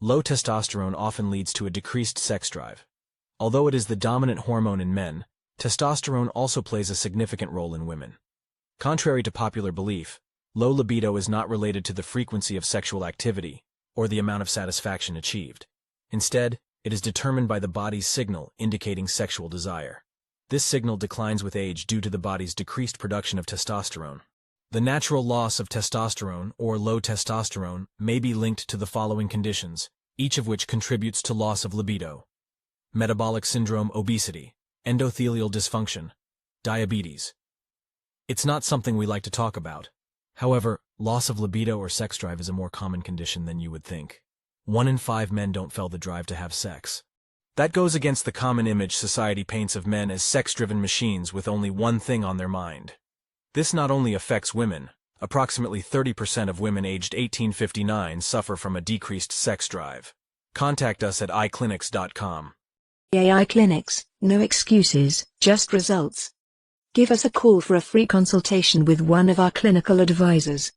Low testosterone often leads to a decreased sex drive. Although it is the dominant hormone in men, testosterone also plays a significant role in women. Contrary to popular belief, low libido is not related to the frequency of sexual activity or the amount of satisfaction achieved. Instead, it is determined by the body's signal indicating sexual desire. This signal declines with age due to the body's decreased production of testosterone. The natural loss of testosterone, or low testosterone, may be linked to the following conditions, each of which contributes to loss of libido: metabolic syndrome, obesity, endothelial dysfunction, diabetes. It's not something we like to talk about. However, loss of libido or sex drive is a more common condition than you would think. 1 in 5 men don't feel the drive to have sex. That goes against the common image society paints of men as sex-driven machines with only one thing on their mind. This not only affects women. Approximately 30% of women aged 18-59 suffer from a decreased sex drive. Contact us at iclinics.com. AI Clinics, no excuses, just results. Give us a call for a free consultation with one of our clinical advisors.